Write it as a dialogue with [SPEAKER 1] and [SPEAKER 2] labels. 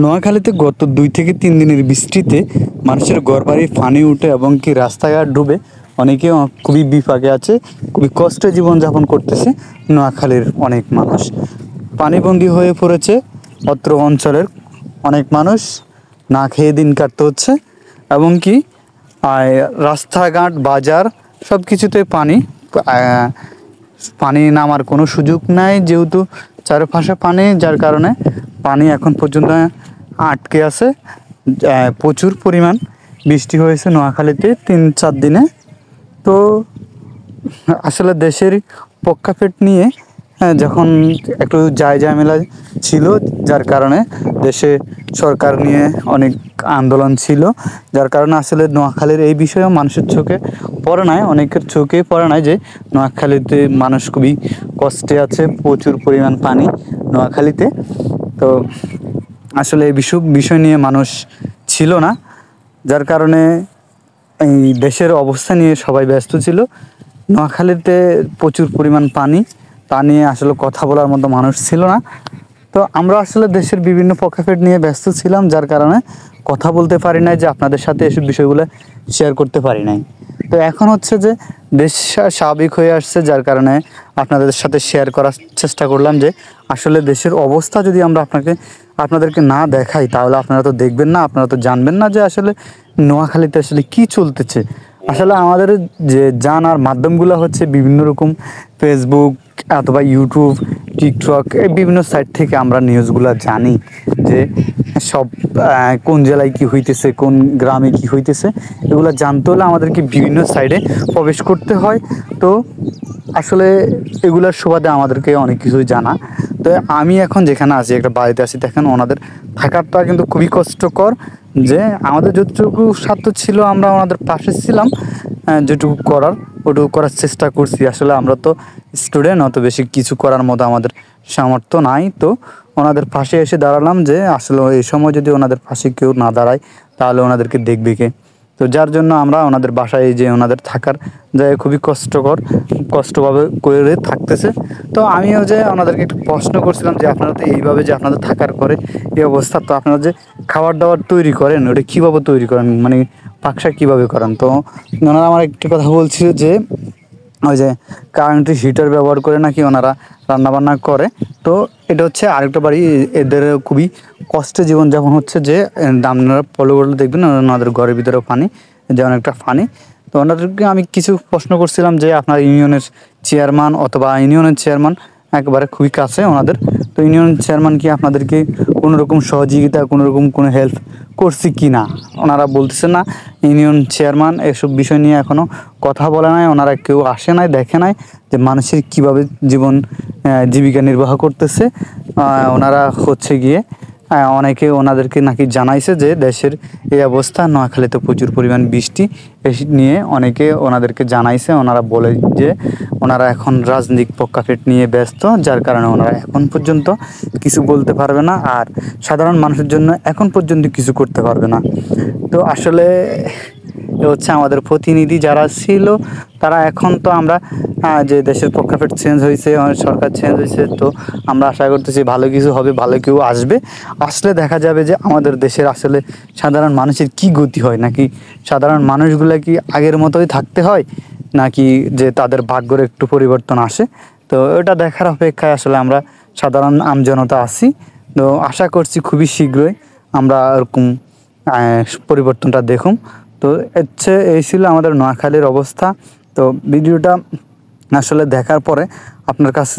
[SPEAKER 1] নোয়াখালীতে গত 2 থেকে 3 দিনের বৃষ্টিতে মানুষের ঘরবাড়ি পানি উঠে এবং কি রাস্তাঘাট ডুবে অনেকে খুবই বিপাকে আছে, খুবই কষ্টে জীবনযাপন করতেছে। নোয়াখালীর অনেক মানুষ পানিবন্দী হয়ে পড়েছে। অত্র অঞ্চলের অনেক মানুষ না খেয়ে দিন কাটতে হচ্ছে এবং কি রাস্তাঘাট বাজার সব কিছুতে পানি নামার কোনো সুযোগ নাই, যেহেতু চারপাশে পানি, যার কারণে পানি এখন পর্যন্ত আটকে আছে। প্রচুর পরিমাণ বৃষ্টি হয়েছে নোয়াখালীতে 3-4 দিনে। তো আসলে দেশের প্রেক্ষাপট নিয়ে যখন একটু ঝামেলা ছিল, যার কারণে দেশে সরকার নিয়ে অনেক আন্দোলন ছিল, যার কারণে আসলে নোয়াখালীর এই বিষয়েও মানুষের চোখে পড়ে নাই, অনেকের চোখে পড়ে নাই যে নোয়াখালীতে মানুষ খুবই কষ্টে আছে, প্রচুর পরিমাণ পানি নোয়াখালীতে। তো আসলে এই বিষয় নিয়ে মানুষ ছিল না, যার কারণে এই দেশের অবস্থা নিয়ে সবাই ব্যস্ত ছিল। নোয়াখালীতে প্রচুর পরিমাণ পানি, তা নিয়ে আসলে কথা বলার মতো মানুষ ছিল না। তো আমরা আসলে দেশের বিভিন্ন প্রেক্ষাপট নিয়ে ব্যস্ত ছিলাম, যার কারণে কথা বলতে পারি নাই, যে আপনাদের সাথে এসব বিষয়গুলো শেয়ার করতে পারি নাই। তো এখন হচ্ছে যে দেশ স্বাভাবিক হয়ে আসছে, যার কারণে আপনাদের সাথে শেয়ার করার চেষ্টা করলাম যে আসলে দেশের অবস্থা যদি আমরা আপনাদেরকে না দেখাই, তাহলে আপনারা তো দেখবেন না, আপনারা তো জানবেন না যে আসলে নোয়াখালীতে আসলে কী চলতেছে। আসলে আমাদের যে জানার মাধ্যমগুলো হচ্ছে বিভিন্ন রকম ফেসবুক অথবা ইউটিউব, টিকটক, এই বিভিন্ন সাইট থেকে আমরা নিউজগুলো জানি যে সব কোন জেলায় কী হইতেছে, কোন গ্রামে কী হইতেছে। এগুলো জানতে হলে আমাদেরকে বিভিন্ন সাইডে প্রবেশ করতে হয়। তো আসলে এগুলোর সুবাদে আমাদেরকে অনেক কিছুই জানা। তো আমি এখন যেখানে আছি, একটা বাড়িতে আছি, দেখেন ওনাদের থাকাটা কিন্তু খুবই কষ্টকর। যে আমাদের যতটুকু সাধ্য ছিল আমরা ওনাদের পাশে ছিলাম, যেটুকু ওটুকু করার চেষ্টা করছি। আসলে আমরা তো স্টুডেন্ট, অত বেশি কিছু করার মতো আমাদের সামর্থ্য নাই। তো ওনাদের পাশে এসে দাঁড়ালাম, যে আসলে এই সময় যদি ওনাদের পাশে কেউ না দাঁড়ায়, তাহলে ওনাদেরকে দেখবে কে। তো যার জন্য আমরা ওনাদের বাসায়, যে ওনাদের থাকার জায়গায় খুবই কষ্টভাবে করে থাকতেছে। তো আমিও যে ওনাদেরকে একটু প্রশ্ন করছিলাম যে আপনারা তো এইভাবে যে আপনাদের থাকার পরে এই অবস্থা, তো আপনারা যে খাবার দাবার তৈরি করেন, ওটা কীভাবে তৈরি করেন, মানে পাকশাক কীভাবে করেন? তো ওনারা আমার একটি কথা বলছিল যে ওই যে কারেন্টের হিটার ব্যবহার করে নাকি ওনারা রান্নাবান্না করে। তো এটা হচ্ছে আরেকটা বাড়ি, এদের খুবই কষ্টে জীবনযাপন হচ্ছে। যে আপনারা ফলো করলে দেখবেন ওনাদের ঘরের ভিতরেও পানি, যে অনেকটা পানি। তো ওনাদেরকে আমি কিছু প্রশ্ন করছিলাম যে আপনার ইউনিয়নের চেয়ারম্যান অথবা ইউনিয়নের চেয়ারম্যান একবারে খুবই কাছে ওনাদের, তো ইউনিয়ন চেয়ারম্যান কি আপনাদেরকে কোনো রকম সহযোগিতা, কোনো রকম কোনো হেল্প করছি কি না? ওনারা বলতেছে না, ইউনিয়ন চেয়ারম্যান এসব বিষয় নিয়ে এখনও কথা বলে নাই, ওনারা কেউ আসে নাই, দেখে নাই যে মানুষের কীভাবে জীবিকা নির্বাহ করতেছে। ওনারা হচ্ছে গিয়ে অনেকে ওনাদেরকে নাকি জানাইছে যে দেশের এই অবস্থা, নোয়াখালীতে প্রচুর পরিমাণ বৃষ্টি নিয়ে অনেকে ওনাদেরকে জানাইছে। ওনারা বলে যে ওনারা এখন রাজনৈতিক প্রেক্ষাপট নিয়ে ব্যস্ত, যার কারণে ওনারা এখন পর্যন্ত কিছু বলতে পারবে না, আর সাধারণ মানুষের জন্য এখন পর্যন্ত কিছু করতে পারবে না। তো আসলে হচ্ছে আমাদের প্রতিনিধি যারা ছিল, তারা এখন তো আমরা যে দেশের প্রেক্ষাপট চেঞ্জ হয়েছে, সরকার চেঞ্জ হয়েছে, তো আমরা আশা করতেছি ভালো কিছু হবে, ভালো কেউ আসবে। আসলে দেখা যাবে যে আমাদের দেশের আসলে সাধারণ মানুষের কি গতি হয়, নাকি সাধারণ মানুষগুলো কি আগের মতোই থাকতে হয়, নাকি যে তাদের ভাগ্যের একটু পরিবর্তন আসে। তো এটা দেখার অপেক্ষায় আসলে আমরা সাধারণ আমজনতা আছি। তো আশা করছি খুবই শীঘ্রই আমরা এরকম পরিবর্তনটা দেখুন। তো এই ছিল আমাদের নোয়াখালীর অবস্থা। তো ভিডিওটা আসলে দেখার পরে আপনার কাছে